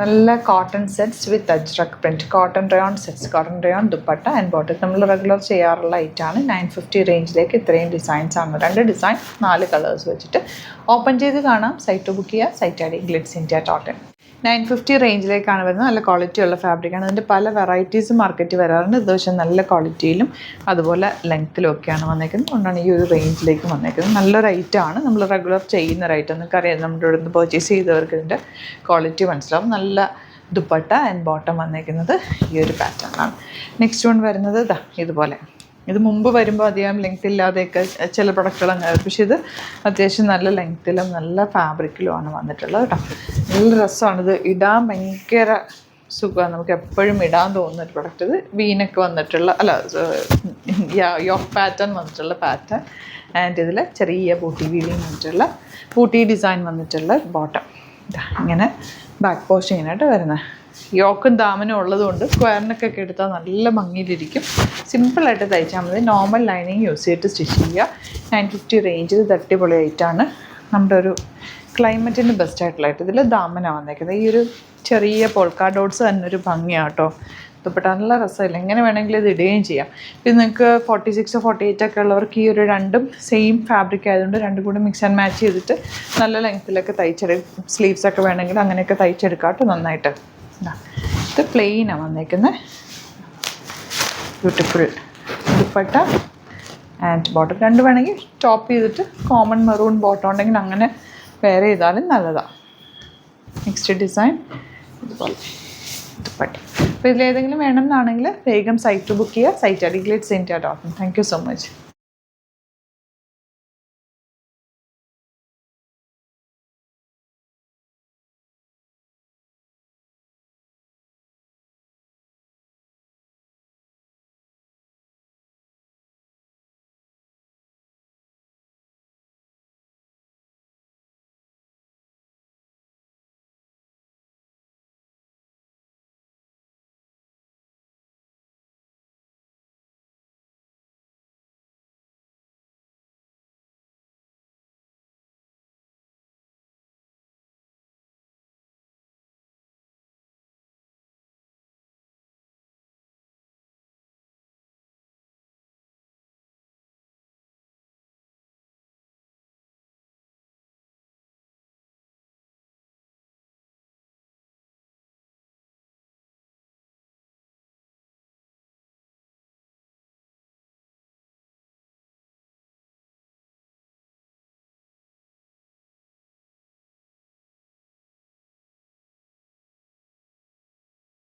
നല്ല cotton sets with ajrak print, cotton rayon sets, cotton rayon dupatta and bottom. നമ്മൾ regular ചെയ്യാറുള്ള ഐറ്റാണ്. 950 റേഞ്ചിലേക്ക് ഇത്രയും ഡിസൈൻസ് ആണ്. 2 ഡിസൈൻ 4 കളേഴ്സ് വെച്ചിട്ട് ഓപ്പൺ ചെയ്ത് കാണാം. സൈറ്റ് ബുക്ക് ചെയ്യുക. Site I D Glitz India .in. 950 റേഞ്ചിലേക്കാണ് വരുന്നത്. നല്ല ക്വാളിറ്റിയുള്ള ഫാബ്രിക്കാണ്. അതിൻ്റെ പല വെറൈറ്റീസ് മാർക്കറ്റ് വരാറുണ്ട്. ഇത് പക്ഷേ നല്ല ക്വാളിറ്റിയിലും അതുപോലെ ലെങ്ത്തിലും ഒക്കെയാണ് വന്നേക്കുന്നത്. അതുകൊണ്ടാണ് ഈ ഒരു റേഞ്ചിലേക്ക് വന്നേക്കുന്നത്. നല്ലൊരു ഐറ്റമാണ്. നമ്മൾ റെഗുലർ ചെയ്യുന്ന ഒരു ഐറ്റം. നിങ്ങൾക്കറിയാം, നമ്മുടെ ഇവിടെ നിന്ന് പർച്ചേസ് ചെയ്തവർക്ക് ഇതിൻ്റെ ക്വാളിറ്റി മനസ്സിലാവും. നല്ല ദുപ്പട്ട ആൻഡ് ബോട്ടം വന്നേക്കുന്നത് ഈ ഒരു പാറ്റേണാണ്. നെക്സ്റ്റ് വൺ വരുന്നത് ഇതുപോലെ. ഇത് മുമ്പ് വരുമ്പോൾ അധികം ലെങ്ത് ഇല്ലാതെയൊക്കെ ചില പ്രൊഡക്റ്റുകൾ അങ്ങനെ, പക്ഷേ ഇത് അത്യാവശ്യം നല്ല ലെങ്ത്തിലും നല്ല ഫാബ്രിക്കിലുമാണ് വന്നിട്ടുള്ളത് കേട്ടോ. നല്ല രസമാണ്. ഇത് ഇടാൻ ഭയങ്കര സുഖമാണ്. നമുക്ക് എപ്പോഴും ഇടാൻ തോന്നുന്ന ഒരു പ്രൊഡക്റ്റ്. ഇത് വീനൊക്കെ വന്നിട്ടുള്ള യോക്ക് പാറ്റേൺ വന്നിട്ടുള്ള പാറ്റേൺ ആൻഡ് ഇതിൽ ചെറിയ ബൂട്ടി വീലിങ് വന്നിട്ടുള്ള ബൂട്ടി ഡിസൈൻ വന്നിട്ടുള്ള ബോട്ടം. ഇങ്ങനെ ബാക്ക് പോസ്റ്റിങ്ങിനായിട്ട് വരുന്നത്. യോക്കും ദാമനും ഉള്ളതുകൊണ്ട് സ്ക്വയറിനൊക്കെ എടുത്താൽ നല്ല ഭംഗിയിലിരിക്കും. സിമ്പിളായിട്ട് തയ്ച്ചാൽ മതി. നോർമൽ ലൈനിങ് യൂസ് ചെയ്തിട്ട് സ്റ്റിച്ച് ചെയ്യുക. 950 റേഞ്ചിൽ അടിപൊളി ആയിട്ടാണ്. നമ്മുടെ ഒരു ക്ലൈമറ്റിന് ബെസ്റ്റായിട്ടുള്ളതായിട്ട് ഇതിൽ ദാമനാണ് വന്നേക്കുന്നത്. ഈ ഒരു ചെറിയ പോൾക്കാ ഡോട്ട്സ് തന്നെ ഒരു ഭംഗിയാണ് കേട്ടോ. ദുപ്പട്ട നല്ല രസമില്ല. എങ്ങനെ വേണമെങ്കിലും ഇത് ഇടുകയും ചെയ്യാം. ഇത് നിങ്ങൾക്ക് 46 48 ഒക്കെ ഉള്ളവർക്ക് ഈ ഒരു രണ്ടും സെയിം ഫാബ്രിക് ആയതുകൊണ്ട് രണ്ടും കൂടി മിക്സ് ആൻഡ് മാച്ച് ചെയ്തിട്ട് നല്ല ലെങ്ത്തിലൊക്കെ തയ്ച്ചെടുക്കും. സ്ലീവ്സൊക്കെ വേണമെങ്കിൽ അങ്ങനെയൊക്കെ തയ്ച്ചെടുക്കാം കേട്ടോ നന്നായിട്ട്. ഇത് പ്ലെയിനാണ് വന്നേക്കുന്നത്. Beautiful dupatta and bottom. രണ്ട് വേണമെങ്കിൽ ടോപ്പ് ചെയ്തിട്ട് കോമൺ മെറൂൺ ബോട്ടം ഉണ്ടെങ്കിൽ അങ്ങനെ വെയർ ചെയ്താലും നല്ലതാണ്. നെക്സ്റ്റ് ഡിസൈൻ ഇതുപോലെ ദുപ്പട്ട. അപ്പോൾ ഇതിലേതെങ്കിലും വേണമെന്നാണെങ്കിൽ വേഗം സൈറ്റ് ബുക്ക് ചെയ്യുക. Site I D Glitz India .in. Thank you so much.